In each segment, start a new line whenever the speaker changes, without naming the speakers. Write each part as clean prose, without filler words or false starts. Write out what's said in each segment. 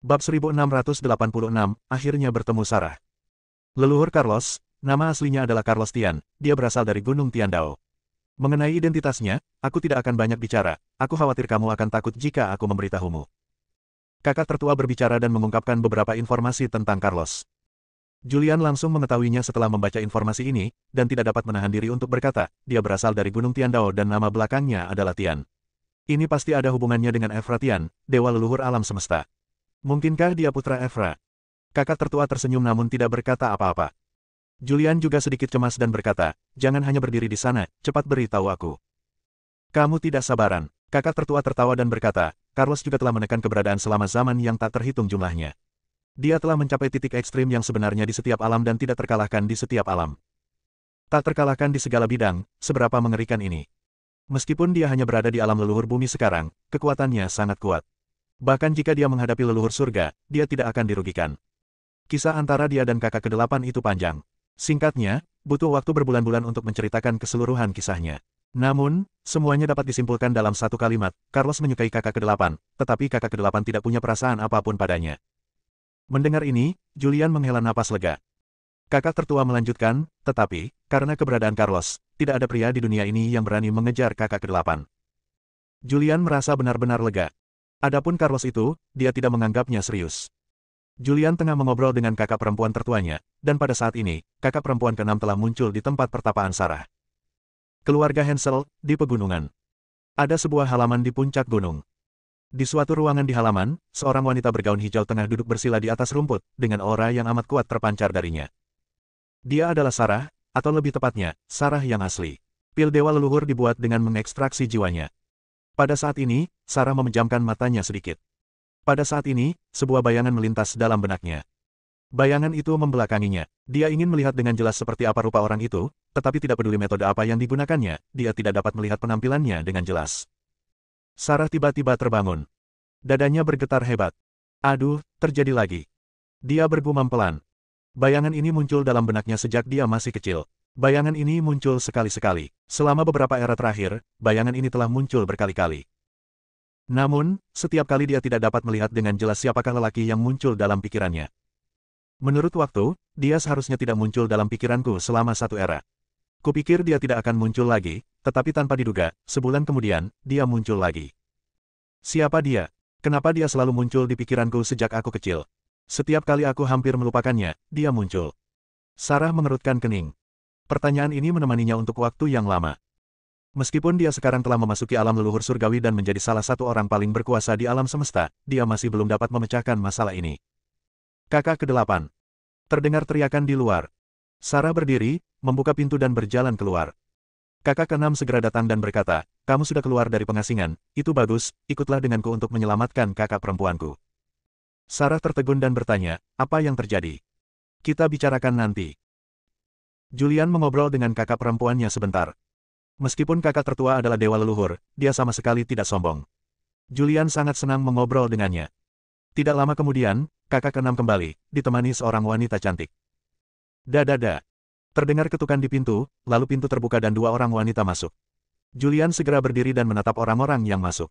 Bab 1686, akhirnya bertemu Sarah. Leluhur Carlos, nama aslinya adalah Carlos Tian, dia berasal dari Gunung Tiandao. Mengenai identitasnya, aku tidak akan banyak bicara, aku khawatir kamu akan takut jika aku memberitahumu. Kakak tertua berbicara dan mengungkapkan beberapa informasi tentang Carlos. Julian langsung mengetahuinya setelah membaca informasi ini, dan tidak dapat menahan diri untuk berkata, dia berasal dari Gunung Tiandao dan nama belakangnya adalah Tian. Ini pasti ada hubungannya dengan Evra Tian, dewa leluhur alam semesta. Mungkinkah dia putra Evra? Kakak tertua tersenyum namun tidak berkata apa-apa. Julian juga sedikit cemas dan berkata, jangan hanya berdiri di sana, cepat beritahu aku. Kamu tidak sabaran. Kakak tertua tertawa dan berkata, Carlos juga telah menekan keberadaan selama zaman yang tak terhitung jumlahnya. Dia telah mencapai titik ekstrim yang sebenarnya di setiap alam dan tidak terkalahkan di setiap alam. Tak terkalahkan di segala bidang, seberapa mengerikan ini. Meskipun dia hanya berada di alam leluhur bumi sekarang, kekuatannya sangat kuat. Bahkan jika dia menghadapi leluhur surga, dia tidak akan dirugikan. Kisah antara dia dan kakak kedelapan itu panjang. Singkatnya, butuh waktu berbulan-bulan untuk menceritakan keseluruhan kisahnya. Namun, semuanya dapat disimpulkan dalam satu kalimat, Carlos menyukai kakak kedelapan, tetapi kakak kedelapan tidak punya perasaan apapun padanya. Mendengar ini, Julian menghela napas lega. Kakak tertua melanjutkan, tetapi, karena keberadaan Carlos, tidak ada pria di dunia ini yang berani mengejar kakak kedelapan. Julian merasa benar-benar lega. Adapun Carlos itu, dia tidak menganggapnya serius. Julian tengah mengobrol dengan kakak perempuan tertuanya, dan pada saat ini, kakak perempuan keenam telah muncul di tempat pertapaan Sarah. Keluarga Hansel, di pegunungan. Ada sebuah halaman di puncak gunung. Di suatu ruangan di halaman, seorang wanita bergaun hijau tengah duduk bersila di atas rumput, dengan aura yang amat kuat terpancar darinya. Dia adalah Sarah, atau lebih tepatnya, Sarah yang asli. Pil dewa leluhur dibuat dengan mengekstraksi jiwanya. Pada saat ini, Sarah memejamkan matanya sedikit. Pada saat ini, sebuah bayangan melintas dalam benaknya. Bayangan itu membelakanginya. Dia ingin melihat dengan jelas seperti apa rupa orang itu, tetapi tidak peduli metode apa yang digunakannya, dia tidak dapat melihat penampilannya dengan jelas. Sarah tiba-tiba terbangun. Dadanya bergetar hebat. Aduh, terjadi lagi. Dia bergumam pelan. Bayangan ini muncul dalam benaknya sejak dia masih kecil. Bayangan ini muncul sekali-sekali. Selama beberapa era terakhir, bayangan ini telah muncul berkali-kali. Namun, setiap kali dia tidak dapat melihat dengan jelas siapakah lelaki yang muncul dalam pikirannya. Menurut waktu, dia seharusnya tidak muncul dalam pikiranku selama satu era. Kupikir dia tidak akan muncul lagi, tetapi tanpa diduga, sebulan kemudian, dia muncul lagi. Siapa dia? Kenapa dia selalu muncul di pikiranku sejak aku kecil? Setiap kali aku hampir melupakannya, dia muncul. Sarah mengerutkan kening. Pertanyaan ini menemaninya untuk waktu yang lama. Meskipun dia sekarang telah memasuki alam leluhur surgawi dan menjadi salah satu orang paling berkuasa di alam semesta, dia masih belum dapat memecahkan masalah ini. Kakak kedelapan. Terdengar teriakan di luar. Sarah berdiri, membuka pintu dan berjalan keluar. Kakak keenam segera datang dan berkata, kamu sudah keluar dari pengasingan, itu bagus, ikutlah denganku untuk menyelamatkan kakak perempuanku. Sarah tertegun dan bertanya, apa yang terjadi? Kita bicarakan nanti. Julian mengobrol dengan kakak perempuannya sebentar. Meskipun kakak tertua adalah dewa leluhur, dia sama sekali tidak sombong. Julian sangat senang mengobrol dengannya. Tidak lama kemudian, kakak keenam kembali, ditemani seorang wanita cantik. Dadada. Terdengar ketukan di pintu, lalu pintu terbuka dan dua orang wanita masuk. Julian segera berdiri dan menatap orang-orang yang masuk.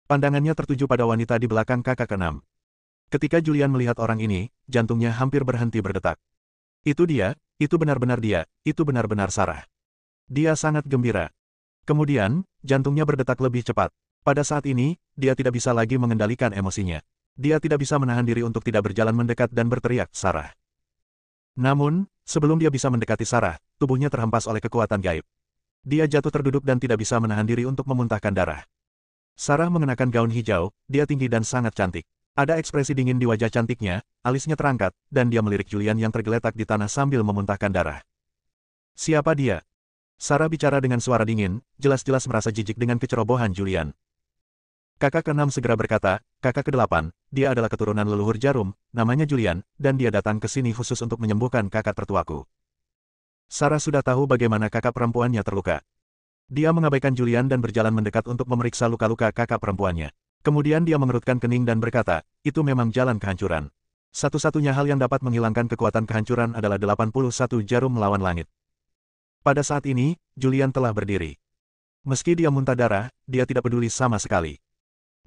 Pandangannya tertuju pada wanita di belakang kakak keenam. Ketika Julian melihat orang ini, jantungnya hampir berhenti berdetak. Itu dia, itu benar-benar dia, itu benar-benar Sarah. Dia sangat gembira. Kemudian, jantungnya berdetak lebih cepat. Pada saat ini, dia tidak bisa lagi mengendalikan emosinya. Dia tidak bisa menahan diri untuk tidak berjalan mendekat dan berteriak, Sarah. Namun, sebelum dia bisa mendekati Sarah, tubuhnya terhempas oleh kekuatan gaib. Dia jatuh terduduk dan tidak bisa menahan diri untuk memuntahkan darah. Sarah mengenakan gaun hijau, dia tinggi dan sangat cantik. Ada ekspresi dingin di wajah cantiknya, alisnya terangkat, dan dia melirik Julian yang tergeletak di tanah sambil memuntahkan darah. Siapa dia? Sarah bicara dengan suara dingin, jelas-jelas merasa jijik dengan kecerobohan Julian. Kakak keenam segera berkata, kakak kedelapan, dia adalah keturunan leluhur jarum, namanya Julian, dan dia datang ke sini khusus untuk menyembuhkan kakak tertuaku. Sarah sudah tahu bagaimana kakak perempuannya terluka. Dia mengabaikan Julian dan berjalan mendekat untuk memeriksa luka-luka kakak perempuannya. Kemudian dia mengerutkan kening dan berkata, itu memang jalan kehancuran. Satu-satunya hal yang dapat menghilangkan kekuatan kehancuran adalah 81 jarum melawan langit. Pada saat ini, Julian telah berdiri. Meski dia muntah darah, dia tidak peduli sama sekali.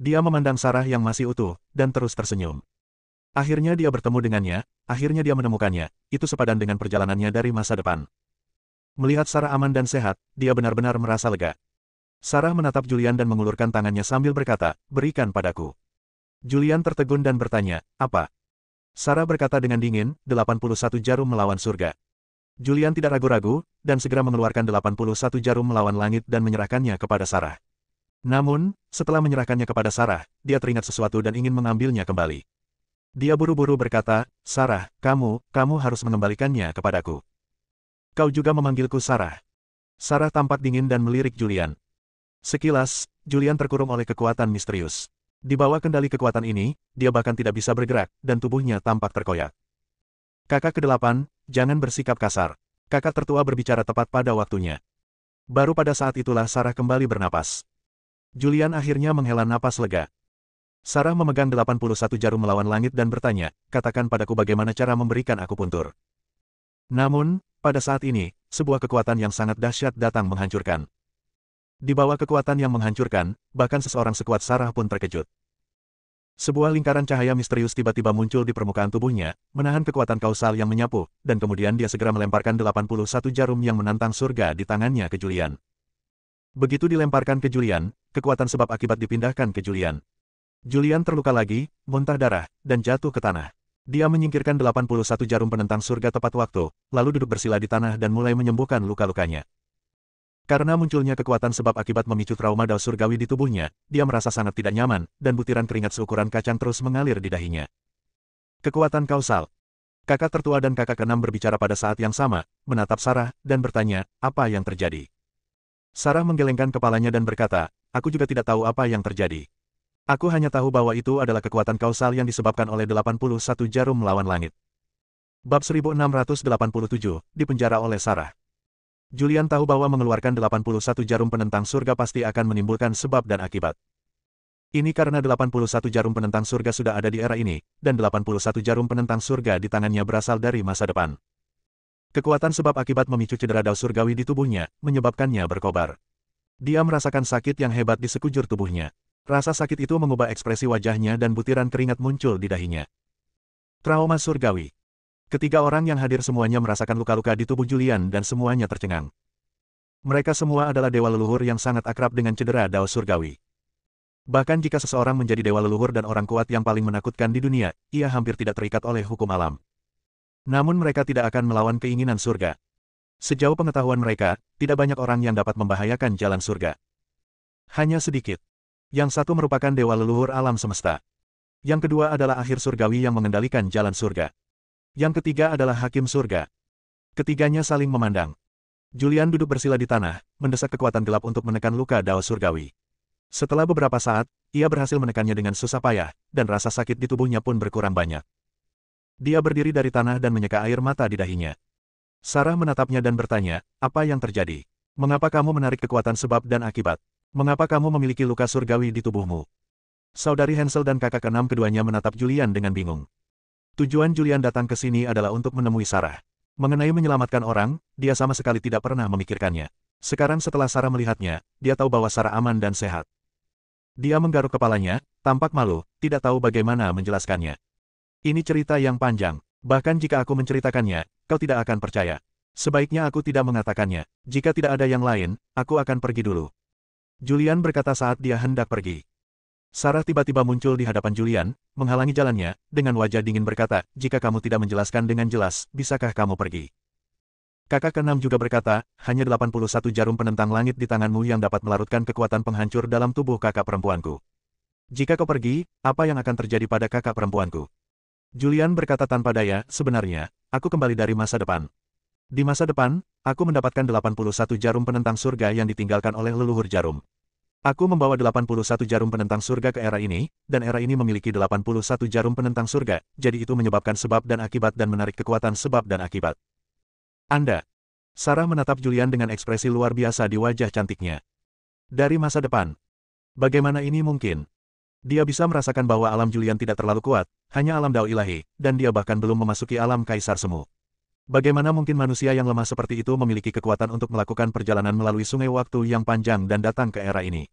Dia memandang Sarah yang masih utuh, dan terus tersenyum. Akhirnya dia bertemu dengannya, akhirnya dia menemukannya, itu sepadan dengan perjalanannya dari masa depan. Melihat Sarah aman dan sehat, dia benar-benar merasa lega. Sarah menatap Julian dan mengulurkan tangannya sambil berkata, berikan padaku. Julian tertegun dan bertanya, apa? Sarah berkata dengan dingin, 81 jarum melawan surga. Julian tidak ragu-ragu, dan segera mengeluarkan 81 jarum melawan langit dan menyerahkannya kepada Sarah. Namun, setelah menyerahkannya kepada Sarah, dia teringat sesuatu dan ingin mengambilnya kembali. Dia buru-buru berkata, Sarah, kamu harus mengembalikannya kepadaku. Kau juga memanggilku Sarah. Sarah tampak dingin dan melirik Julian. Sekilas, Julian terkurung oleh kekuatan misterius. Di bawah kendali kekuatan ini, dia bahkan tidak bisa bergerak, dan tubuhnya tampak terkoyak. Kakak ke-8, jangan bersikap kasar. Kakak tertua berbicara tepat pada waktunya. Baru pada saat itulah Sarah kembali bernapas. Julian akhirnya menghela napas lega. Sarah memegang 81 jarum melawan langit dan bertanya, katakan padaku bagaimana cara memberikan akupuntur. Namun, pada saat ini, sebuah kekuatan yang sangat dahsyat datang menghancurkan. Di bawah kekuatan yang menghancurkan, bahkan seseorang sekuat Sarah pun terkejut. Sebuah lingkaran cahaya misterius tiba-tiba muncul di permukaan tubuhnya, menahan kekuatan kausal yang menyapu, dan kemudian dia segera melemparkan 81 jarum yang menantang surga di tangannya ke Julian. Begitu dilemparkan ke Julian, kekuatan sebab akibat dipindahkan ke Julian. Julian terluka lagi, muntah darah, dan jatuh ke tanah. Dia menyingkirkan 81 jarum penentang surga tepat waktu, lalu duduk bersila di tanah dan mulai menyembuhkan luka-lukanya. Karena munculnya kekuatan sebab akibat memicu trauma dao surgawi di tubuhnya, dia merasa sangat tidak nyaman, dan butiran keringat seukuran kacang terus mengalir di dahinya. Kekuatan kausal. Kakak tertua dan kakak keenam berbicara pada saat yang sama, menatap Sarah, dan bertanya, apa yang terjadi? Sarah menggelengkan kepalanya dan berkata, aku juga tidak tahu apa yang terjadi. Aku hanya tahu bahwa itu adalah kekuatan kausal yang disebabkan oleh 81 jarum melawan langit. Bab 1687, dipenjara oleh Sarah. Julian tahu bahwa mengeluarkan 81 jarum penentang surga pasti akan menimbulkan sebab dan akibat. Ini karena 81 jarum penentang surga sudah ada di era ini, dan 81 jarum penentang surga di tangannya berasal dari masa depan. Kekuatan sebab akibat memicu cedera dao surgawi di tubuhnya, menyebabkannya berkobar. Dia merasakan sakit yang hebat di sekujur tubuhnya. Rasa sakit itu mengubah ekspresi wajahnya dan butiran keringat muncul di dahinya. Trauma surgawi. Ketiga orang yang hadir semuanya merasakan luka-luka di tubuh Julian dan semuanya tercengang. Mereka semua adalah dewa leluhur yang sangat akrab dengan cedera dao surgawi. Bahkan jika seseorang menjadi dewa leluhur dan orang kuat yang paling menakutkan di dunia, ia hampir tidak terikat oleh hukum alam. Namun mereka tidak akan melawan keinginan surga. Sejauh pengetahuan mereka, tidak banyak orang yang dapat membahayakan jalan surga. Hanya sedikit. Yang satu merupakan dewa leluhur alam semesta. Yang kedua adalah akhir surgawi yang mengendalikan jalan surga. Yang ketiga adalah hakim surga. Ketiganya saling memandang. Julian duduk bersila di tanah, mendesak kekuatan gelap untuk menekan luka dao surgawi. Setelah beberapa saat, ia berhasil menekannya dengan susah payah, dan rasa sakit di tubuhnya pun berkurang banyak. Dia berdiri dari tanah dan menyeka air mata di dahinya. Sarah menatapnya dan bertanya, apa yang terjadi? Mengapa kamu menarik kekuatan sebab dan akibat? Mengapa kamu memiliki luka surgawi di tubuhmu? Saudari Hansel dan kakak keenam keduanya menatap Julian dengan bingung. Tujuan Julian datang ke sini adalah untuk menemui Sarah. Mengenai menyelamatkan orang, dia sama sekali tidak pernah memikirkannya. Sekarang setelah Sarah melihatnya, dia tahu bahwa Sarah aman dan sehat. Dia menggaruk kepalanya, tampak malu, tidak tahu bagaimana menjelaskannya. Ini cerita yang panjang. Bahkan jika aku menceritakannya, kau tidak akan percaya. Sebaiknya aku tidak mengatakannya. Jika tidak ada yang lain, aku akan pergi dulu. Julian berkata saat dia hendak pergi. Sarah tiba-tiba muncul di hadapan Julian, menghalangi jalannya, dengan wajah dingin berkata, jika kamu tidak menjelaskan dengan jelas, bisakah kamu pergi? Kakak keenam juga berkata, hanya 81 jarum penentang langit di tanganmu yang dapat melarutkan kekuatan penghancur dalam tubuh kakak perempuanku. Jika kau pergi, apa yang akan terjadi pada kakak perempuanku? Julian berkata tanpa daya, sebenarnya, aku kembali dari masa depan. Di masa depan, aku mendapatkan 81 jarum penentang surga yang ditinggalkan oleh leluhur jarum. Aku membawa 81 jarum penentang surga ke era ini, dan era ini memiliki 81 jarum penentang surga, jadi itu menyebabkan sebab dan akibat dan menarik kekuatan sebab dan akibat. Anda. Sarah menatap Julian dengan ekspresi luar biasa di wajah cantiknya. Dari masa depan. Bagaimana ini mungkin? Dia bisa merasakan bahwa alam Julian tidak terlalu kuat, hanya alam dao ilahi, dan dia bahkan belum memasuki alam kaisar semu. Bagaimana mungkin manusia yang lemah seperti itu memiliki kekuatan untuk melakukan perjalanan melalui sungai waktu yang panjang dan datang ke era ini?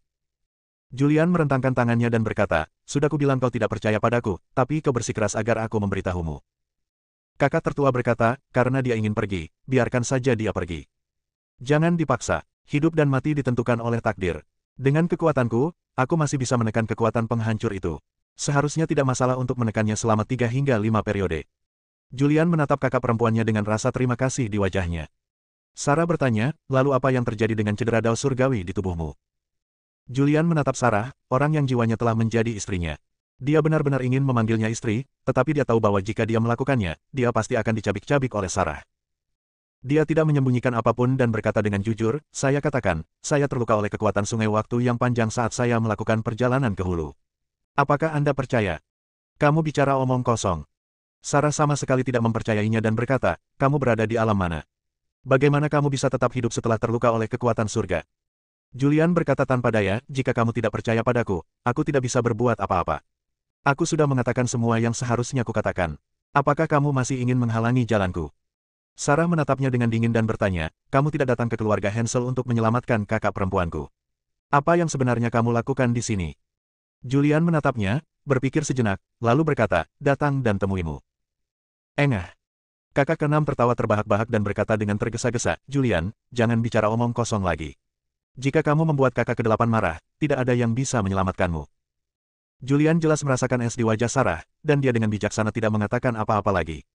Julian merentangkan tangannya dan berkata, sudah kubilang kau tidak percaya padaku, tapi kau bersikeras agar aku memberitahumu. Kakak tertua berkata, karena dia ingin pergi, biarkan saja dia pergi. Jangan dipaksa, hidup dan mati ditentukan oleh takdir. Dengan kekuatanku, aku masih bisa menekan kekuatan penghancur itu. Seharusnya tidak masalah untuk menekannya selama 3 hingga 5 periode. Julian menatap kakak perempuannya dengan rasa terima kasih di wajahnya. Sarah bertanya, lalu apa yang terjadi dengan cedera dao surgawi di tubuhmu? Julian menatap Sarah, orang yang jiwanya telah menjadi istrinya. Dia benar-benar ingin memanggilnya istri, tetapi dia tahu bahwa jika dia melakukannya, dia pasti akan dicabik-cabik oleh Sarah. Dia tidak menyembunyikan apapun dan berkata dengan jujur, saya katakan, saya terluka oleh kekuatan sungai waktu yang panjang saat saya melakukan perjalanan ke hulu. Apakah Anda percaya? Kamu bicara omong kosong. Sarah sama sekali tidak mempercayainya dan berkata, kamu berada di alam mana? Bagaimana kamu bisa tetap hidup setelah terluka oleh kekuatan surga? Julian berkata tanpa daya, jika kamu tidak percaya padaku, aku tidak bisa berbuat apa-apa. Aku sudah mengatakan semua yang seharusnya kukatakan. Apakah kamu masih ingin menghalangi jalanku? Sarah menatapnya dengan dingin dan bertanya, kamu tidak datang ke keluarga Hansel untuk menyelamatkan kakak perempuanku. Apa yang sebenarnya kamu lakukan di sini? Julian menatapnya, berpikir sejenak, lalu berkata, datang dan temuimu. Engah. Kakak keenam tertawa terbahak-bahak dan berkata dengan tergesa-gesa, Julian, jangan bicara omong kosong lagi. Jika kamu membuat kakak ke-8 marah, tidak ada yang bisa menyelamatkanmu. Julian jelas merasakan es di wajah Sarah, dan dia dengan bijaksana tidak mengatakan apa-apa lagi.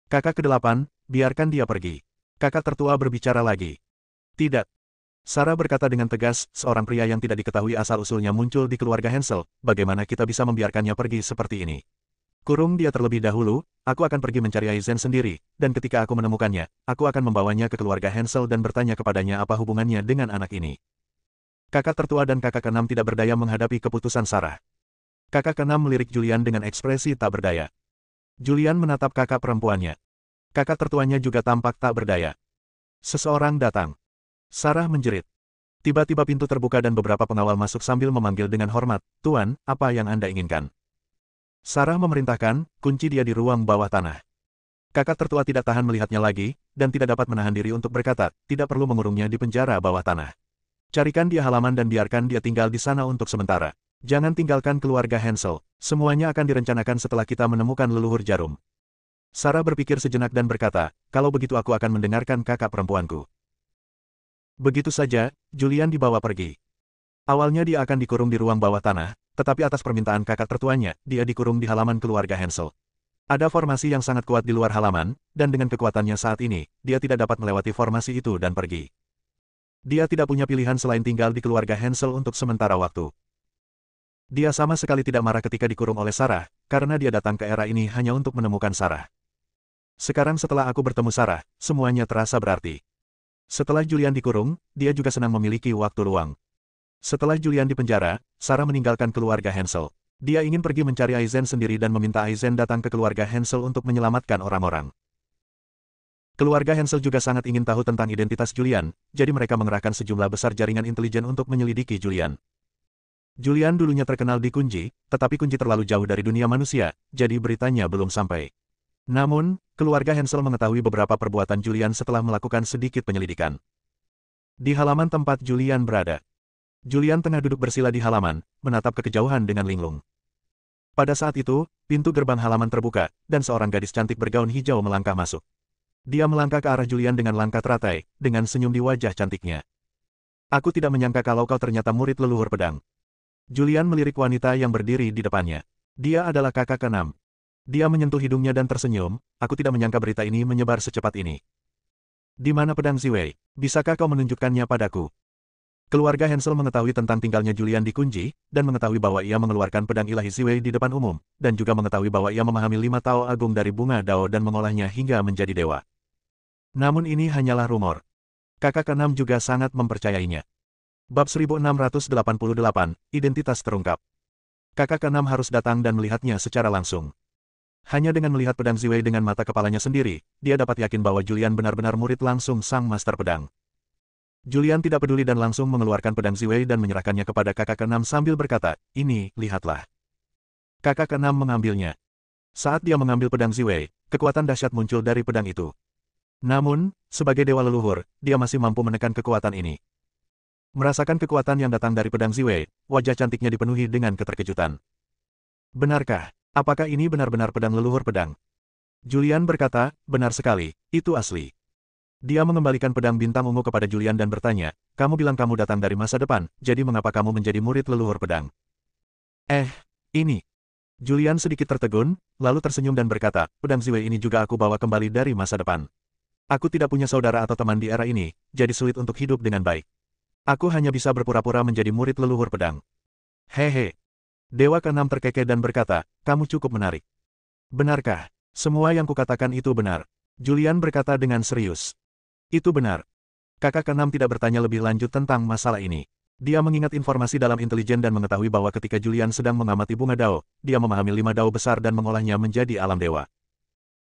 Kakak ke-8, biarkan dia pergi. Kakak tertua berbicara lagi. Tidak. Sarah berkata dengan tegas, seorang pria yang tidak diketahui asal-usulnya muncul di keluarga Hansel, bagaimana kita bisa membiarkannya pergi seperti ini? Kurung dia terlebih dahulu, aku akan pergi mencari Aizen sendiri, dan ketika aku menemukannya, aku akan membawanya ke keluarga Hansel dan bertanya kepadanya apa hubungannya dengan anak ini. Kakak tertua dan kakak keenam tidak berdaya menghadapi keputusan Sarah. Kakak keenam melirik Julian dengan ekspresi tak berdaya. Julian menatap kakak perempuannya. Kakak tertuanya juga tampak tak berdaya. Seseorang datang. Sarah menjerit. Tiba-tiba pintu terbuka dan beberapa pengawal masuk sambil memanggil dengan hormat, Tuan, apa yang Anda inginkan? Sarah memerintahkan, kunci dia di ruang bawah tanah. Kakak tertua tidak tahan melihatnya lagi, dan tidak dapat menahan diri untuk berkata, tidak perlu mengurungnya di penjara bawah tanah. Carikan dia halaman dan biarkan dia tinggal di sana untuk sementara. Jangan tinggalkan keluarga Hansel, semuanya akan direncanakan setelah kita menemukan leluhur jarum. Sarah berpikir sejenak dan berkata, kalau begitu aku akan mendengarkan kakak perempuanku. Begitu saja, Julian dibawa pergi. Awalnya dia akan dikurung di ruang bawah tanah, tetapi atas permintaan kakak tertuanya, dia dikurung di halaman keluarga Hansel. Ada formasi yang sangat kuat di luar halaman, dan dengan kekuatannya saat ini, dia tidak dapat melewati formasi itu dan pergi. Dia tidak punya pilihan selain tinggal di keluarga Hansel untuk sementara waktu. Dia sama sekali tidak marah ketika dikurung oleh Sarah, karena dia datang ke era ini hanya untuk menemukan Sarah. Sekarang setelah aku bertemu Sarah, semuanya terasa berarti. Setelah Julian dikurung, dia juga senang memiliki waktu luang. Setelah Julian dipenjara, Sarah meninggalkan keluarga Hansel. Dia ingin pergi mencari Aizen sendiri dan meminta Aizen datang ke keluarga Hansel untuk menyelamatkan orang-orang. Keluarga Hansel juga sangat ingin tahu tentang identitas Julian, jadi mereka mengerahkan sejumlah besar jaringan intelijen untuk menyelidiki Julian. Julian dulunya terkenal di Kunji, tetapi Kunji terlalu jauh dari dunia manusia, jadi beritanya belum sampai. Namun, keluarga Hansel mengetahui beberapa perbuatan Julian setelah melakukan sedikit penyelidikan. Di halaman tempat Julian berada, Julian tengah duduk bersila di halaman, menatap ke kejauhan dengan linglung. Pada saat itu, pintu gerbang halaman terbuka, dan seorang gadis cantik bergaun hijau melangkah masuk. Dia melangkah ke arah Julian dengan langkah teratai, dengan senyum di wajah cantiknya. Aku tidak menyangka kalau kau ternyata murid leluhur pedang. Julian melirik wanita yang berdiri di depannya. Dia adalah kakak keenam. Dia menyentuh hidungnya dan tersenyum, aku tidak menyangka berita ini menyebar secepat ini. Di mana pedang Ziwei? Bisakah kau menunjukkannya padaku? Keluarga Hansel mengetahui tentang tinggalnya Julian di Kunji, dan mengetahui bahwa ia mengeluarkan pedang ilahi Ziwei di depan umum, dan juga mengetahui bahwa ia memahami 5 Tao Agung dari bunga Dao dan mengolahnya hingga menjadi dewa. Namun ini hanyalah rumor. Kakak keenam juga sangat mempercayainya. Bab 1688, Identitas terungkap. Kakak keenam harus datang dan melihatnya secara langsung. Hanya dengan melihat pedang Ziwei dengan mata kepalanya sendiri, dia dapat yakin bahwa Julian benar-benar murid langsung sang master pedang. Julian tidak peduli dan langsung mengeluarkan pedang Ziwei dan menyerahkannya kepada kakak keenam sambil berkata, ini, lihatlah. Kakak keenam mengambilnya. Saat dia mengambil pedang Ziwei, kekuatan dahsyat muncul dari pedang itu. Namun, sebagai dewa leluhur, dia masih mampu menekan kekuatan ini. Merasakan kekuatan yang datang dari pedang Ziwei, wajah cantiknya dipenuhi dengan keterkejutan. Benarkah? Apakah ini benar-benar pedang leluhur pedang? Julian berkata, benar sekali, itu asli. Dia mengembalikan pedang bintang ungu kepada Julian dan bertanya, kamu bilang kamu datang dari masa depan, jadi mengapa kamu menjadi murid leluhur pedang? Ini. Julian sedikit tertegun, lalu tersenyum dan berkata, pedang Ziwei ini juga aku bawa kembali dari masa depan. Aku tidak punya saudara atau teman di era ini, jadi sulit untuk hidup dengan baik. Aku hanya bisa berpura-pura menjadi murid leluhur pedang. Hehe. Dewa keenam terkekeh dan berkata, kamu cukup menarik. Benarkah? Semua yang kukatakan itu benar. Julian berkata dengan serius. Itu benar. Kakak keenam tidak bertanya lebih lanjut tentang masalah ini. Dia mengingat informasi dalam intelijen dan mengetahui bahwa ketika Julian sedang mengamati bunga dao, dia memahami 5 dao besar dan mengolahnya menjadi alam dewa.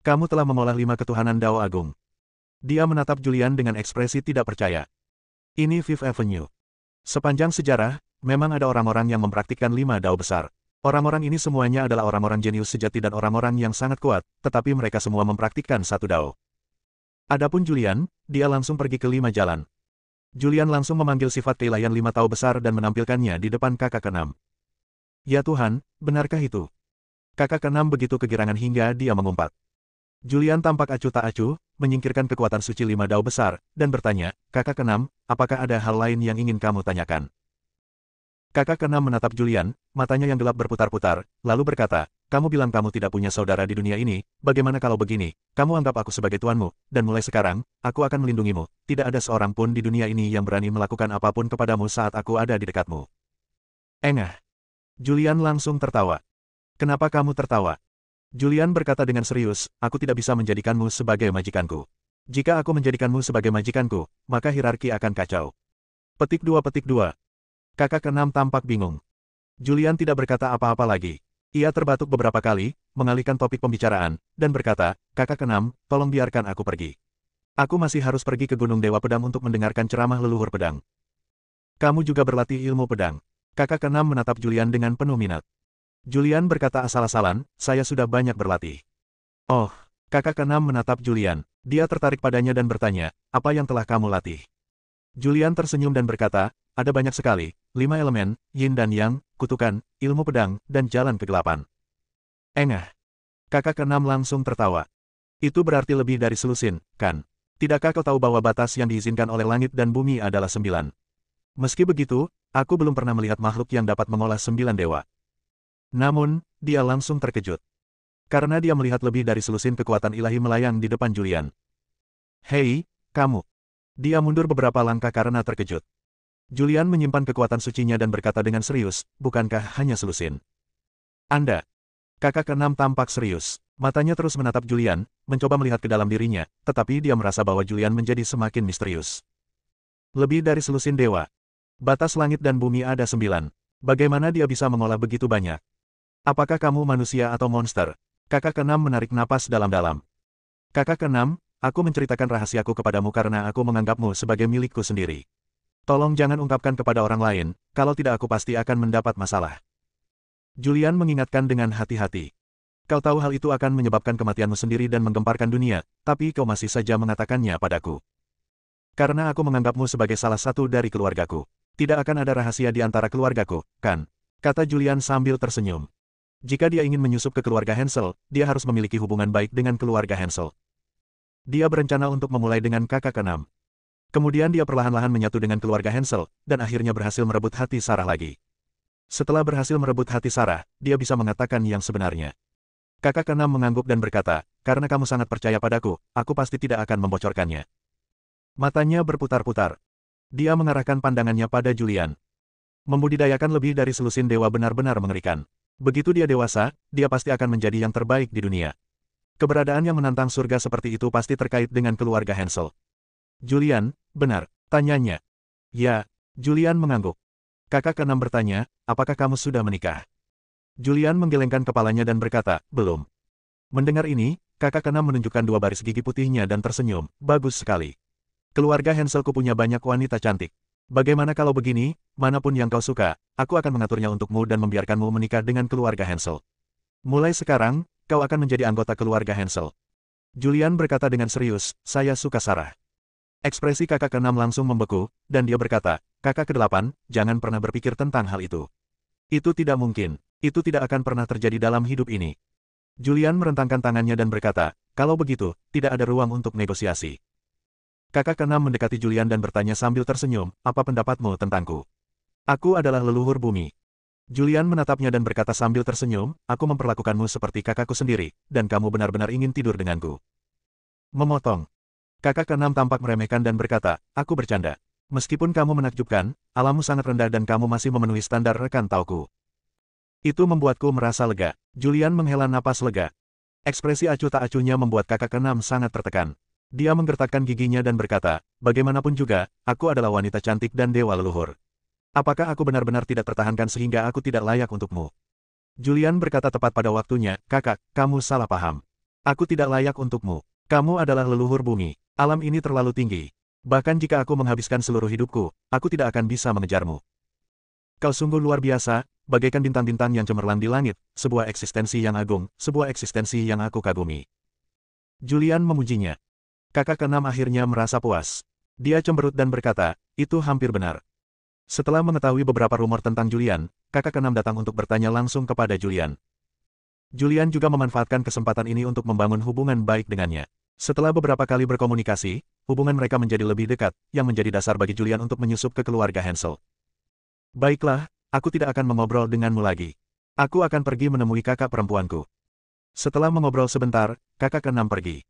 Kamu telah mengolah 5 ketuhanan dao agung. Dia menatap Julian dengan ekspresi tidak percaya. Ini Fifth Avenue. Sepanjang sejarah, memang ada orang-orang yang mempraktikkan 5 dao besar. Orang-orang ini semuanya adalah orang-orang jenius sejati dan orang-orang yang sangat kuat, tetapi mereka semua mempraktikkan 1 dao. Adapun Julian, dia langsung pergi ke 5 jalan. Julian langsung memanggil sifat keilahian 5 dao besar dan menampilkannya di depan kakak keenam. Ya Tuhan, benarkah itu? Kakak keenam begitu kegirangan hingga dia mengumpat. Julian tampak acuh tak acuh, menyingkirkan kekuatan suci 5 dao besar, dan bertanya, kakak keenam, apakah ada hal lain yang ingin kamu tanyakan? Kakak keenam menatap Julian, matanya yang gelap berputar-putar, lalu berkata, kamu bilang kamu tidak punya saudara di dunia ini, bagaimana kalau begini, kamu anggap aku sebagai tuanmu, dan mulai sekarang, aku akan melindungimu, tidak ada seorang pun di dunia ini yang berani melakukan apapun kepadamu saat aku ada di dekatmu. Engah. Julian langsung tertawa. Kenapa kamu tertawa? Julian berkata dengan serius, aku tidak bisa menjadikanmu sebagai majikanku. Jika aku menjadikanmu sebagai majikanku, maka hierarki akan kacau. Petik 2. Kakak keenam tampak bingung. Julian tidak berkata apa-apa lagi. Ia terbatuk beberapa kali, mengalihkan topik pembicaraan, dan berkata, kakak keenam, tolong biarkan aku pergi. Aku masih harus pergi ke Gunung Dewa Pedang untuk mendengarkan ceramah leluhur pedang. Kamu juga berlatih ilmu pedang. Kakak keenam menatap Julian dengan penuh minat. Julian berkata asal-asalan, saya sudah banyak berlatih. Oh, kakak keenam menatap Julian. Dia tertarik padanya dan bertanya, apa yang telah kamu latih? Julian tersenyum dan berkata, ada banyak sekali, 5 elemen, yin dan yang, kutukan, ilmu pedang, dan jalan kegelapan. Engah. Kakak keenam langsung tertawa. Itu berarti lebih dari selusin, kan? Tidakkah kau tahu bahwa batas yang diizinkan oleh langit dan bumi adalah 9? Meski begitu, aku belum pernah melihat makhluk yang dapat mengolah 9 dewa. Namun, dia langsung terkejut. Karena dia melihat lebih dari selusin kekuatan ilahi melayang di depan Julian. Hei, kamu. Dia mundur beberapa langkah karena terkejut. Julian menyimpan kekuatan sucinya dan berkata dengan serius, bukankah hanya selusin? Anda. Kakak keenam tampak serius. Matanya terus menatap Julian, mencoba melihat ke dalam dirinya, tetapi dia merasa bahwa Julian menjadi semakin misterius. Lebih dari selusin dewa. Batas langit dan bumi ada 9. Bagaimana dia bisa mengolah begitu banyak? Apakah kamu manusia atau monster? Kakak keenam menarik napas dalam-dalam. Kakak keenam, aku menceritakan rahasiaku kepadamu karena aku menganggapmu sebagai milikku sendiri. Tolong jangan ungkapkan kepada orang lain, kalau tidak aku pasti akan mendapat masalah. Julian mengingatkan dengan hati-hati. Kau tahu hal itu akan menyebabkan kematianmu sendiri dan menggemparkan dunia, tapi kau masih saja mengatakannya padaku. Karena aku menganggapmu sebagai salah satu dari keluargaku. Tidak akan ada rahasia di antara keluargaku, kan? Kata Julian sambil tersenyum. Jika dia ingin menyusup ke keluarga Hansel, dia harus memiliki hubungan baik dengan keluarga Hansel. Dia berencana untuk memulai dengan kakak keenam. Kemudian dia perlahan-lahan menyatu dengan keluarga Hansel, dan akhirnya berhasil merebut hati Sarah lagi. Setelah berhasil merebut hati Sarah, dia bisa mengatakan yang sebenarnya. Kakak keenam mengangguk dan berkata, karena kamu sangat percaya padaku, aku pasti tidak akan membocorkannya. Matanya berputar-putar. Dia mengarahkan pandangannya pada Julian. Membudidayakan lebih dari selusin dewa benar-benar mengerikan. Begitu dia dewasa, dia pasti akan menjadi yang terbaik di dunia. Keberadaan yang menantang surga seperti itu pasti terkait dengan keluarga Hansel. Julian, benar, tanyanya. Ya, Julian mengangguk. Kakak keenam bertanya, apakah kamu sudah menikah? Julian menggelengkan kepalanya dan berkata, belum. Mendengar ini, kakak keenam menunjukkan 2 baris gigi putihnya dan tersenyum, bagus sekali. Keluarga Hanselku punya banyak wanita cantik. Bagaimana kalau begini, manapun yang kau suka, aku akan mengaturnya untukmu dan membiarkanmu menikah dengan keluarga Hansel. Mulai sekarang, kau akan menjadi anggota keluarga Hansel. Julian berkata dengan serius, saya suka Sarah. Ekspresi kakak keenam langsung membeku, dan dia berkata, kakak kedelapan, jangan pernah berpikir tentang hal itu. Itu tidak mungkin. Itu tidak akan pernah terjadi dalam hidup ini. Julian merentangkan tangannya dan berkata, kalau begitu, tidak ada ruang untuk negosiasi. Kakak keenam mendekati Julian dan bertanya sambil tersenyum, apa pendapatmu tentangku? Aku adalah leluhur bumi. Julian menatapnya dan berkata sambil tersenyum, aku memperlakukanmu seperti kakakku sendiri, dan kamu benar-benar ingin tidur denganku. Memotong. Kakak keenam tampak meremehkan dan berkata, aku bercanda. Meskipun kamu menakjubkan, alammu sangat rendah dan kamu masih memenuhi standar rekan tauku. Itu membuatku merasa lega. Julian menghela napas lega. Ekspresi acuh tak acuhnya membuat kakak keenam sangat tertekan. Dia menggertakkan giginya dan berkata, bagaimanapun juga, aku adalah wanita cantik dan dewa leluhur. Apakah aku benar-benar tidak tertahankan sehingga aku tidak layak untukmu? Julian berkata tepat pada waktunya, kakak, kamu salah paham. Aku tidak layak untukmu. Kamu adalah leluhur bumi. Alam ini terlalu tinggi. Bahkan jika aku menghabiskan seluruh hidupku, aku tidak akan bisa mengejarmu. Kau sungguh luar biasa, bagaikan bintang-bintang yang cemerlang di langit, sebuah eksistensi yang agung, sebuah eksistensi yang aku kagumi. Julian memujinya. Kakak keenam akhirnya merasa puas. Dia cemberut dan berkata, itu hampir benar. Setelah mengetahui beberapa rumor tentang Julian, kakak keenam datang untuk bertanya langsung kepada Julian. Julian juga memanfaatkan kesempatan ini untuk membangun hubungan baik dengannya. Setelah beberapa kali berkomunikasi, hubungan mereka menjadi lebih dekat, yang menjadi dasar bagi Julian untuk menyusup ke keluarga Hansel. Baiklah, aku tidak akan mengobrol denganmu lagi. Aku akan pergi menemui kakak perempuanku. Setelah mengobrol sebentar, kakak keenam pergi.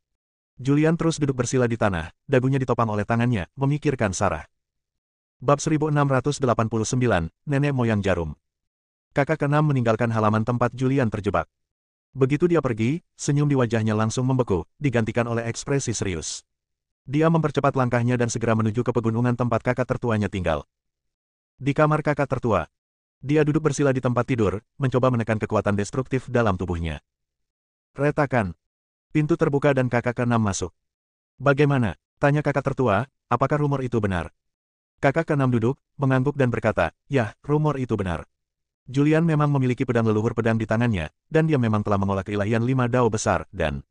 Julian terus duduk bersila di tanah, dagunya ditopang oleh tangannya, memikirkan Sarah. Bab 1689, Nenek Moyang Jarum. Kakak keenam meninggalkan halaman tempat Julian terjebak. Begitu dia pergi, senyum di wajahnya langsung membeku, digantikan oleh ekspresi serius. Dia mempercepat langkahnya dan segera menuju ke pegunungan tempat kakak tertuanya tinggal. Di kamar kakak tertua, dia duduk bersila di tempat tidur, mencoba menekan kekuatan destruktif dalam tubuhnya. Retakan. Pintu terbuka dan kakak keenam masuk. Bagaimana? Tanya kakak tertua, apakah rumor itu benar? Kakak keenam duduk, mengangguk dan berkata, ya, rumor itu benar. Julian memang memiliki pedang leluhur pedang di tangannya, dan dia memang telah mengolah keilahian 5 dao besar, dan...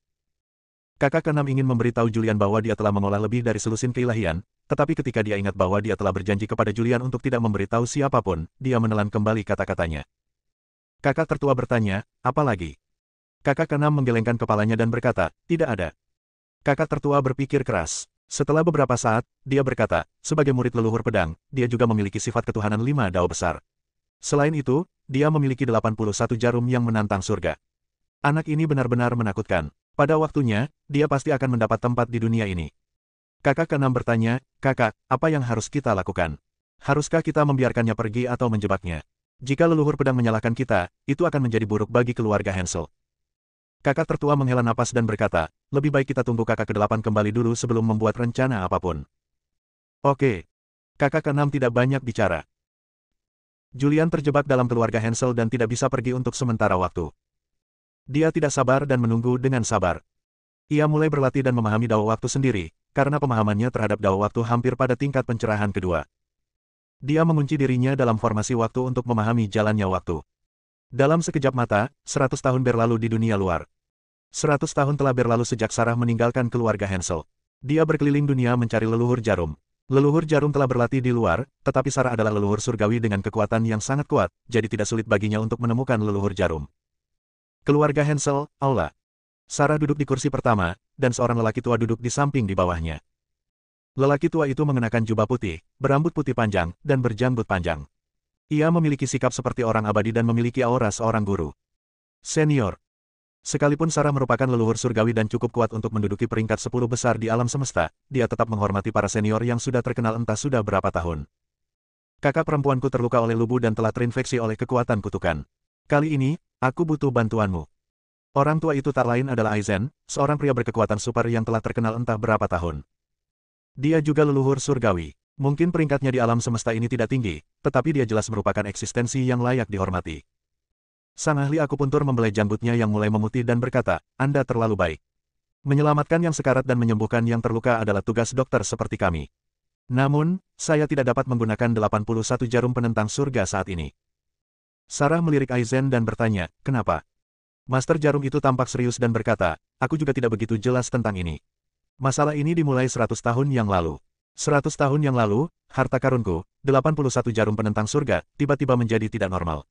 Kakak keenam ingin memberitahu Julian bahwa dia telah mengolah lebih dari selusin keilahian, tetapi ketika dia ingat bahwa dia telah berjanji kepada Julian untuk tidak memberitahu siapapun, dia menelan kembali kata-katanya. Kakak tertua bertanya, apa lagi? Kakak keenam menggelengkan kepalanya dan berkata, tidak ada. Kakak tertua berpikir keras. Setelah beberapa saat, dia berkata, sebagai murid leluhur pedang, dia juga memiliki sifat ketuhanan 5 dao besar. Selain itu, dia memiliki 81 jarum yang menantang surga. Anak ini benar-benar menakutkan. Pada waktunya, dia pasti akan mendapat tempat di dunia ini. Kakak keenam bertanya, kakak, apa yang harus kita lakukan? Haruskah kita membiarkannya pergi atau menjebaknya? Jika leluhur pedang menyalahkan kita, itu akan menjadi buruk bagi keluarga Hansel. Kakak tertua menghela napas dan berkata, lebih baik kita tunggu kakak kedelapan kembali dulu sebelum membuat rencana apapun. Oke. Kakak keenam tidak banyak bicara. Julian terjebak dalam keluarga Hansel dan tidak bisa pergi untuk sementara waktu. Dia tidak sabar dan menunggu dengan sabar. Ia mulai berlatih dan memahami dao waktu sendiri, karena pemahamannya terhadap dao waktu hampir pada tingkat pencerahan kedua. Dia mengunci dirinya dalam formasi waktu untuk memahami jalannya waktu. Dalam sekejap mata, 100 tahun berlalu di dunia luar. 100 tahun telah berlalu sejak Sarah meninggalkan keluarga Hansel. Dia berkeliling dunia mencari leluhur jarum. Leluhur jarum telah berlatih di luar, tetapi Sarah adalah leluhur surgawi dengan kekuatan yang sangat kuat, jadi tidak sulit baginya untuk menemukan leluhur jarum. Keluarga Hansel, aula. Sarah duduk di kursi pertama, dan seorang lelaki tua duduk di samping di bawahnya. Lelaki tua itu mengenakan jubah putih, berambut putih panjang, dan berjanggut panjang. Ia memiliki sikap seperti orang abadi dan memiliki aura seorang guru. Senior. Sekalipun Sarah merupakan leluhur surgawi dan cukup kuat untuk menduduki peringkat 10 besar di alam semesta, dia tetap menghormati para senior yang sudah terkenal entah sudah berapa tahun. Kakak perempuanku terluka oleh lubu dan telah terinfeksi oleh kekuatan kutukan. Kali ini, aku butuh bantuanmu. Orang tua itu tak lain adalah Aizen, seorang pria berkekuatan super yang telah terkenal entah berapa tahun. Dia juga leluhur surgawi. Mungkin peringkatnya di alam semesta ini tidak tinggi, tetapi dia jelas merupakan eksistensi yang layak dihormati. Sang ahli akupuntur membelai janggutnya yang mulai memutih dan berkata, Anda terlalu baik. Menyelamatkan yang sekarat dan menyembuhkan yang terluka adalah tugas dokter seperti kami. Namun, saya tidak dapat menggunakan 81 jarum penentang surga saat ini. Sarah melirik Aizen dan bertanya, kenapa? Master jarum itu tampak serius dan berkata, aku juga tidak begitu jelas tentang ini. Masalah ini dimulai 100 tahun yang lalu. 100 tahun yang lalu, harta karunku, 81 jarum penentang surga, tiba-tiba menjadi tidak normal.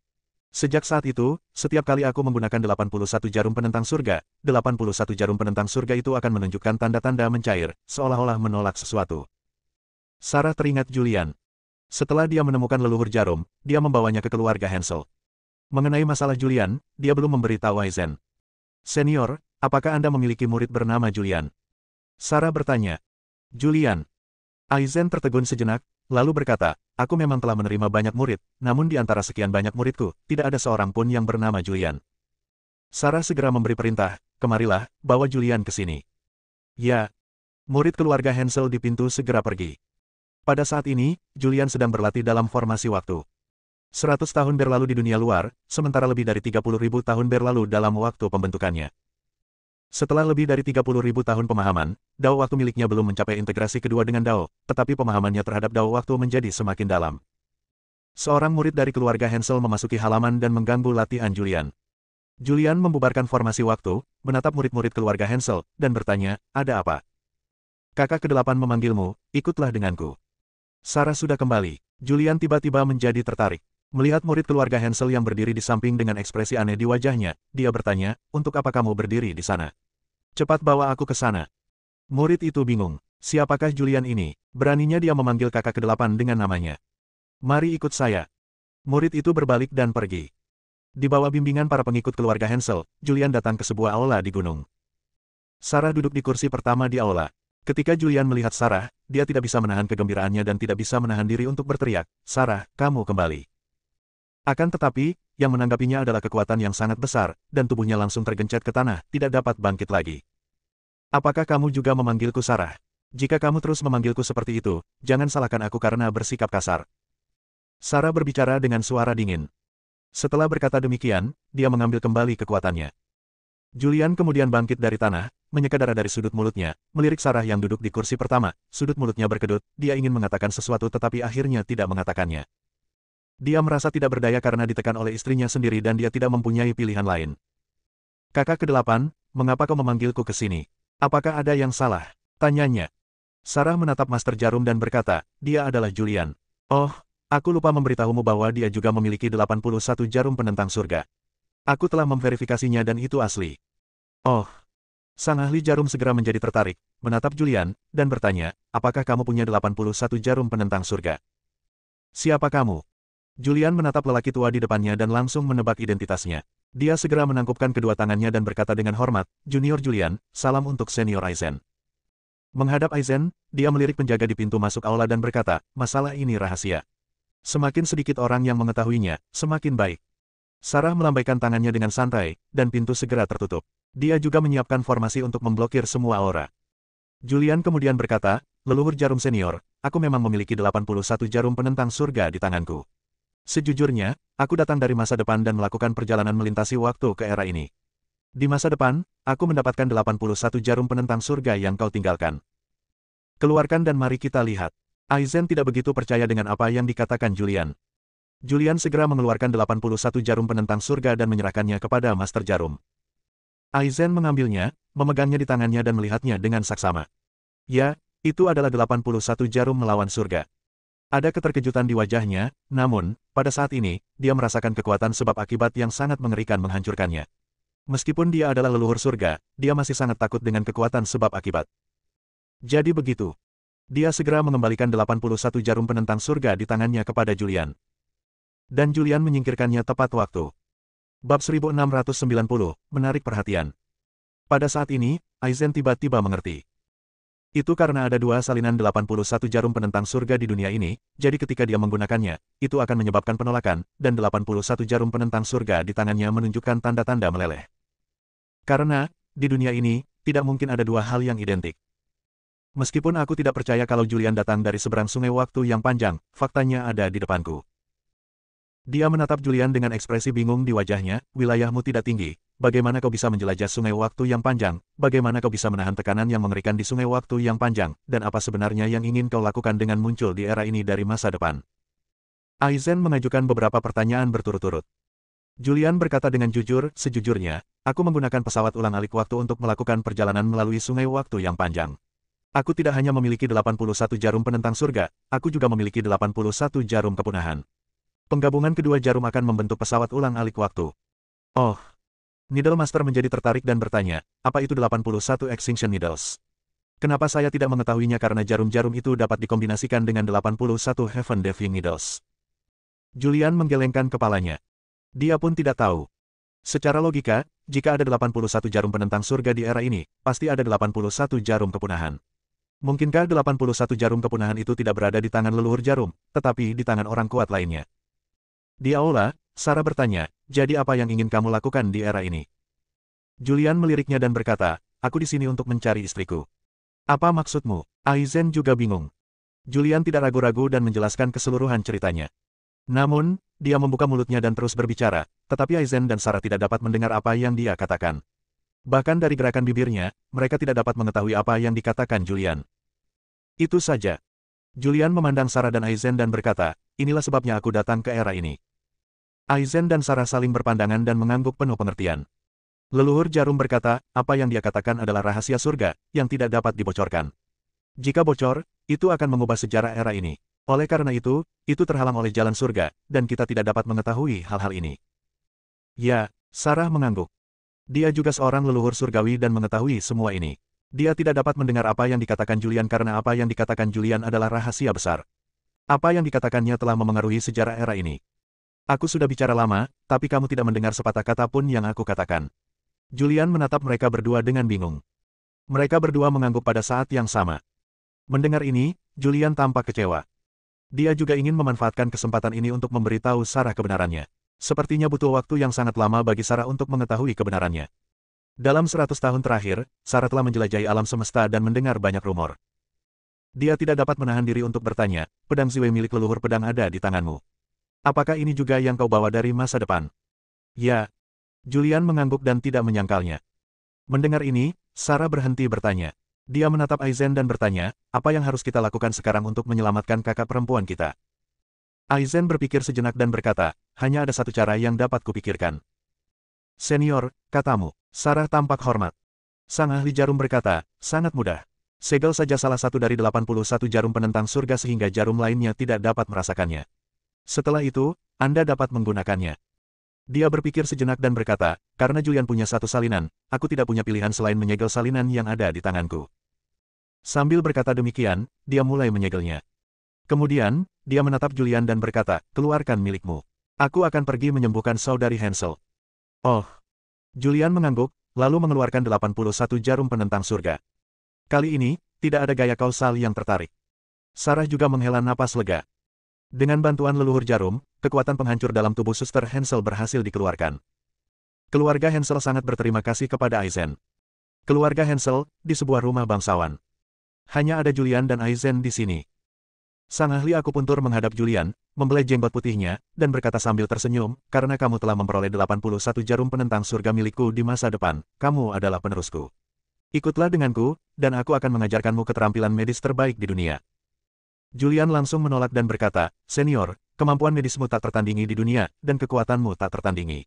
Sejak saat itu, setiap kali aku menggunakan 81 jarum penentang surga, 81 jarum penentang surga itu akan menunjukkan tanda-tanda mencair, seolah-olah menolak sesuatu. Sarah teringat Julian. Setelah dia menemukan leluhur jarum, dia membawanya ke keluarga Hansel. Mengenai masalah Julian, dia belum memberitahu Aizen. Senior, apakah Anda memiliki murid bernama Julian? Sarah bertanya. Julian. Aizen tertegun sejenak, lalu berkata, aku memang telah menerima banyak murid, namun di antara sekian banyak muridku, tidak ada seorang pun yang bernama Julian. Sarah segera memberi perintah, kemarilah, bawa Julian ke sini. Ya. Murid keluarga Hansel di pintu segera pergi. Pada saat ini, Julian sedang berlatih dalam formasi waktu. 100 tahun berlalu di dunia luar, sementara lebih dari 30.000 tahun berlalu dalam waktu pembentukannya. Setelah lebih dari 30.000 tahun pemahaman, dao waktu miliknya belum mencapai integrasi kedua dengan dao, tetapi pemahamannya terhadap dao waktu menjadi semakin dalam. Seorang murid dari keluarga Hansel memasuki halaman dan mengganggu latihan Julian. Julian membubarkan formasi waktu, menatap murid-murid keluarga Hansel, dan bertanya, ada apa? Kakak ke-8 memanggilmu, ikutlah denganku. Sarah sudah kembali. Julian tiba-tiba menjadi tertarik. Melihat murid keluarga Hansel yang berdiri di samping dengan ekspresi aneh di wajahnya, dia bertanya, untuk apa kamu berdiri di sana? Cepat bawa aku ke sana. Murid itu bingung. Siapakah Julian ini? Beraninya dia memanggil kakak ke-8 dengan namanya. Mari ikut saya. Murid itu berbalik dan pergi. Di bawah bimbingan para pengikut keluarga Hansel, Julian datang ke sebuah aula di gunung. Sarah duduk di kursi pertama di aula. Ketika Julian melihat Sarah, dia tidak bisa menahan kegembiraannya dan tidak bisa menahan diri untuk berteriak, Sarah, kamu kembali. Akan tetapi, yang menanggapinya adalah kekuatan yang sangat besar, dan tubuhnya langsung tergencet ke tanah, tidak dapat bangkit lagi. Apakah kamu juga memanggilku Sarah? Jika kamu terus memanggilku seperti itu, jangan salahkan aku karena bersikap kasar. Sarah berbicara dengan suara dingin. Setelah berkata demikian, dia mengambil kembali kekuatannya. Julian kemudian bangkit dari tanah, menyeka darah dari sudut mulutnya, melirik Sarah yang duduk di kursi pertama, sudut mulutnya berkedut, dia ingin mengatakan sesuatu tetapi akhirnya tidak mengatakannya. Dia merasa tidak berdaya karena ditekan oleh istrinya sendiri dan dia tidak mempunyai pilihan lain. Kakak ke-8, mengapa kau memanggilku ke sini? Apakah ada yang salah? Tanyanya. Sarah menatap Master Jarum dan berkata, dia adalah Julian. Oh, aku lupa memberitahumu bahwa dia juga memiliki 81 jarum penentang surga. Aku telah memverifikasinya dan itu asli. Oh. Sang ahli jarum segera menjadi tertarik, menatap Julian, dan bertanya, apakah kamu punya 81 jarum penentang surga? Siapa kamu? Julian menatap lelaki tua di depannya dan langsung menebak identitasnya. Dia segera menangkupkan kedua tangannya dan berkata dengan hormat, Junior Julian, salam untuk Senior Aizen. Menghadap Aizen, dia melirik penjaga di pintu masuk aula dan berkata, masalah ini rahasia. Semakin sedikit orang yang mengetahuinya, semakin baik. Sarah melambaikan tangannya dengan santai, dan pintu segera tertutup. Dia juga menyiapkan formasi untuk memblokir semua aura. Julian kemudian berkata, leluhur jarum senior, aku memang memiliki 81 jarum penentang surga di tanganku. Sejujurnya, aku datang dari masa depan dan melakukan perjalanan melintasi waktu ke era ini. Di masa depan, aku mendapatkan 81 jarum penentang surga yang kau tinggalkan. Keluarkan dan mari kita lihat. Aizen tidak begitu percaya dengan apa yang dikatakan Julian. Julian segera mengeluarkan 81 jarum penentang surga dan menyerahkannya kepada Master Jarum. Aizen mengambilnya, memegangnya di tangannya dan melihatnya dengan saksama. Ya, itu adalah 81 jarum melawan surga. Ada keterkejutan di wajahnya, namun, pada saat ini, dia merasakan kekuatan sebab akibat yang sangat mengerikan menghancurkannya. Meskipun dia adalah leluhur surga, dia masih sangat takut dengan kekuatan sebab akibat. Jadi begitu. Dia segera mengembalikan 81 jarum penentang surga di tangannya kepada Julian. Dan Julian menyingkirkannya tepat waktu. Bab 1690, menarik perhatian. Pada saat ini, Aizen tiba-tiba mengerti. Itu karena ada dua salinan 81 jarum penentang surga di dunia ini, jadi ketika dia menggunakannya, itu akan menyebabkan penolakan, dan 81 jarum penentang surga di tangannya menunjukkan tanda-tanda meleleh. Karena, di dunia ini, tidak mungkin ada dua hal yang identik. Meskipun aku tidak percaya kalau Julian datang dari seberang sungai waktu yang panjang, faktanya ada di depanku. Dia menatap Julian dengan ekspresi bingung di wajahnya, wilayahmu tidak tinggi, bagaimana kau bisa menjelajah sungai waktu yang panjang, bagaimana kau bisa menahan tekanan yang mengerikan di sungai waktu yang panjang, dan apa sebenarnya yang ingin kau lakukan dengan muncul di era ini dari masa depan. Aizen mengajukan beberapa pertanyaan berturut-turut. Julian berkata dengan jujur, sejujurnya, aku menggunakan pesawat ulang-alik waktu untuk melakukan perjalanan melalui sungai waktu yang panjang. Aku tidak hanya memiliki 81 jarum penentang surga, aku juga memiliki 81 jarum kepunahan. Penggabungan kedua jarum akan membentuk pesawat ulang-alik waktu. Oh. Needle Master menjadi tertarik dan bertanya, apa itu 81 Extinction Needles? Kenapa saya tidak mengetahuinya karena jarum-jarum itu dapat dikombinasikan dengan 81 Heaven Defying Needles? Julian menggelengkan kepalanya. Dia pun tidak tahu. Secara logika, jika ada 81 jarum penentang surga di era ini, pasti ada 81 jarum kepunahan. Mungkinkah 81 jarum kepunahan itu tidak berada di tangan leluhur jarum, tetapi di tangan orang kuat lainnya? Di aula, Sarah bertanya, jadi apa yang ingin kamu lakukan di era ini? Julian meliriknya dan berkata, aku di sini untuk mencari istriku. Apa maksudmu? Aizen juga bingung. Julian tidak ragu-ragu dan menjelaskan keseluruhan ceritanya. Namun, dia membuka mulutnya dan terus berbicara, tetapi Aizen dan Sarah tidak dapat mendengar apa yang dia katakan. Bahkan dari gerakan bibirnya, mereka tidak dapat mengetahui apa yang dikatakan Julian. Itu saja. Julian memandang Sarah dan Aizen dan berkata, inilah sebabnya aku datang ke era ini. Aizen dan Sarah saling berpandangan dan mengangguk penuh pengertian. Leluhur jarum berkata, apa yang dia katakan adalah rahasia surga, yang tidak dapat dibocorkan. Jika bocor, itu akan mengubah sejarah era ini. Oleh karena itu terhalang oleh jalan surga, dan kita tidak dapat mengetahui hal-hal ini. Ya, Sarah mengangguk. Dia juga seorang leluhur surgawi dan mengetahui semua ini. Dia tidak dapat mendengar apa yang dikatakan Julian karena apa yang dikatakan Julian adalah rahasia besar. Apa yang dikatakannya telah memengaruhi sejarah era ini. Aku sudah bicara lama, tapi kamu tidak mendengar sepatah kata pun yang aku katakan. Julian menatap mereka berdua dengan bingung. Mereka berdua mengangguk pada saat yang sama. Mendengar ini, Julian tampak kecewa. Dia juga ingin memanfaatkan kesempatan ini untuk memberitahu Sarah kebenarannya. Sepertinya butuh waktu yang sangat lama bagi Sarah untuk mengetahui kebenarannya. Dalam 100 tahun terakhir, Sarah telah menjelajahi alam semesta dan mendengar banyak rumor. Dia tidak dapat menahan diri untuk bertanya, pedang Ziwei milik leluhur pedang ada di tanganmu. Apakah ini juga yang kau bawa dari masa depan? Ya. Julian mengangguk dan tidak menyangkalnya. Mendengar ini, Sarah berhenti bertanya. Dia menatap Aizen dan bertanya, apa yang harus kita lakukan sekarang untuk menyelamatkan kakak perempuan kita? Aizen berpikir sejenak dan berkata, hanya ada satu cara yang dapat kupikirkan. Senior, katamu. Sarah tampak hormat. Sang ahli jarum berkata, sangat mudah. Segel saja salah satu dari 81 jarum penentang surga sehingga jarum lainnya tidak dapat merasakannya. Setelah itu, Anda dapat menggunakannya. Dia berpikir sejenak dan berkata, karena Julian punya satu salinan, aku tidak punya pilihan selain menyegel salinan yang ada di tanganku. Sambil berkata demikian, dia mulai menyegelnya. Kemudian, dia menatap Julian dan berkata, keluarkan milikmu. Aku akan pergi menyembuhkan saudari Hansel. Oh. Julian mengangguk, lalu mengeluarkan 81 jarum penentang surga. Kali ini, tidak ada gaya kausal yang tertarik. Sarah juga menghela napas lega. Dengan bantuan leluhur jarum, kekuatan penghancur dalam tubuh Suster Hansel berhasil dikeluarkan. Keluarga Hansel sangat berterima kasih kepada Aizen. Keluarga Hansel, di sebuah rumah bangsawan. Hanya ada Julian dan Aizen di sini. Sang ahli akupuntur menghadap Julian, membelai jenggot putihnya, dan berkata sambil tersenyum, karena kamu telah memperoleh 81 jarum penentang surga milikku di masa depan, kamu adalah penerusku. Ikutlah denganku, dan aku akan mengajarkanmu keterampilan medis terbaik di dunia. Julian langsung menolak dan berkata, senior, kemampuan medismu tak tertandingi di dunia, dan kekuatanmu tak tertandingi.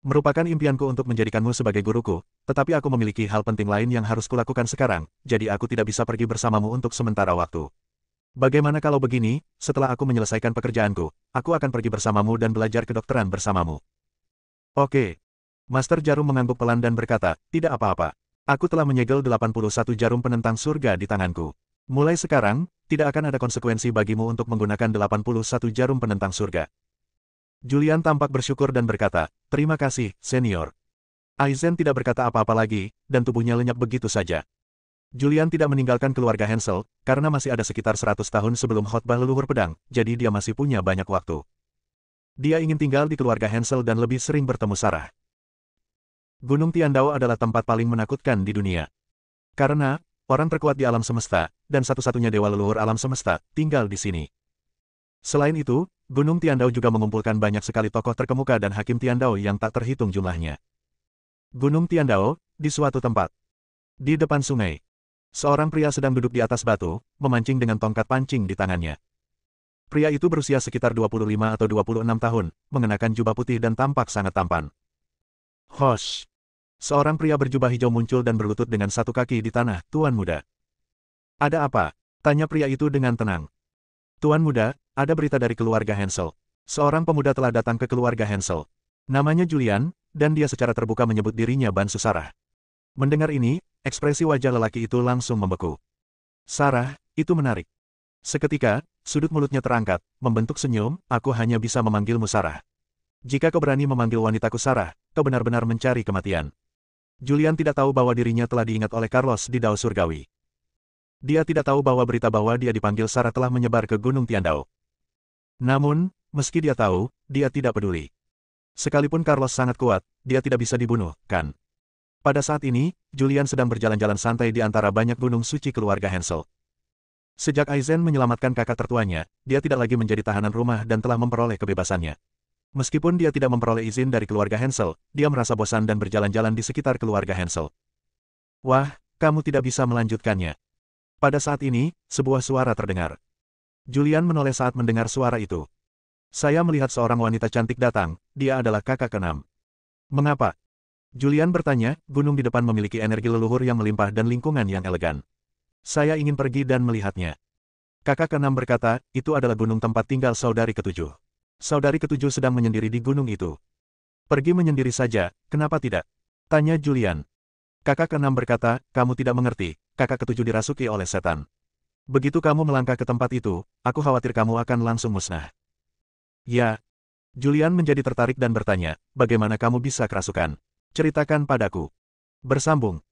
Merupakan impianku untuk menjadikanmu sebagai guruku, tetapi aku memiliki hal penting lain yang harus kulakukan sekarang, jadi aku tidak bisa pergi bersamamu untuk sementara waktu. Bagaimana kalau begini, setelah aku menyelesaikan pekerjaanku, aku akan pergi bersamamu dan belajar kedokteran bersamamu. Oke. Master Jarum mengangguk pelan dan berkata, tidak apa-apa. Aku telah menyegel 81 jarum penentang surga di tanganku. Mulai sekarang, tidak akan ada konsekuensi bagimu untuk menggunakan 81 jarum penentang surga. Julian tampak bersyukur dan berkata, terima kasih, senior. Aizen tidak berkata apa-apa lagi, dan tubuhnya lenyap begitu saja. Julian tidak meninggalkan keluarga Hansel, karena masih ada sekitar 100 tahun sebelum khotbah leluhur pedang, jadi dia masih punya banyak waktu. Dia ingin tinggal di keluarga Hansel dan lebih sering bertemu Sarah. Gunung Tiandao adalah tempat paling menakutkan di dunia. Karena, orang terkuat di alam semesta, dan satu-satunya dewa leluhur alam semesta, tinggal di sini. Selain itu, Gunung Tiandao juga mengumpulkan banyak sekali tokoh terkemuka dan hakim Tiandao yang tak terhitung jumlahnya. Gunung Tiandao, di suatu tempat. Di depan sungai. Seorang pria sedang duduk di atas batu, memancing dengan tongkat pancing di tangannya. Pria itu berusia sekitar 25 atau 26 tahun, mengenakan jubah putih dan tampak sangat tampan. Hosh! Seorang pria berjubah hijau muncul dan berlutut dengan satu kaki di tanah, Tuan Muda. Ada apa? Tanya pria itu dengan tenang. Tuan muda, ada berita dari keluarga Hansel. Seorang pemuda telah datang ke keluarga Hansel. Namanya Julian, dan dia secara terbuka menyebut dirinya Bansu Sarah. Mendengar ini, ekspresi wajah lelaki itu langsung membeku. Sarah, itu menarik. Seketika, sudut mulutnya terangkat, membentuk senyum, aku hanya bisa memanggilmu Sarah. Jika kau berani memanggil wanitaku Sarah, kau benar-benar mencari kematian. Julian tidak tahu bahwa dirinya telah diingat oleh Carlos di Dao Surgawi. Dia tidak tahu bahwa berita bahwa dia dipanggil Sarah telah menyebar ke Gunung Tiandao. Namun, meski dia tahu, dia tidak peduli. Sekalipun Carlos sangat kuat, dia tidak bisa dibunuh, kan? Pada saat ini, Julian sedang berjalan-jalan santai di antara banyak gunung suci keluarga Hansel. Sejak Aizen menyelamatkan kakak tertuanya, dia tidak lagi menjadi tahanan rumah dan telah memperoleh kebebasannya. Meskipun dia tidak memperoleh izin dari keluarga Hansel, dia merasa bosan dan berjalan-jalan di sekitar keluarga Hansel. Wah, kamu tidak bisa melanjutkannya. Pada saat ini, sebuah suara terdengar. Julian menoleh saat mendengar suara itu. Saya melihat seorang wanita cantik datang, dia adalah kakak keenam. Mengapa? Julian bertanya, gunung di depan memiliki energi leluhur yang melimpah dan lingkungan yang elegan. Saya ingin pergi dan melihatnya. Kakak keenam berkata, itu adalah gunung tempat tinggal saudari ketujuh. Saudari ketujuh sedang menyendiri di gunung itu. Pergi menyendiri saja, kenapa tidak? Tanya Julian. Kakak keenam berkata, kamu tidak mengerti, kakak ketujuh dirasuki oleh setan. Begitu kamu melangkah ke tempat itu, aku khawatir kamu akan langsung musnah. Ya. Julian menjadi tertarik dan bertanya, bagaimana kamu bisa kerasukan? Ceritakan padaku. Bersambung.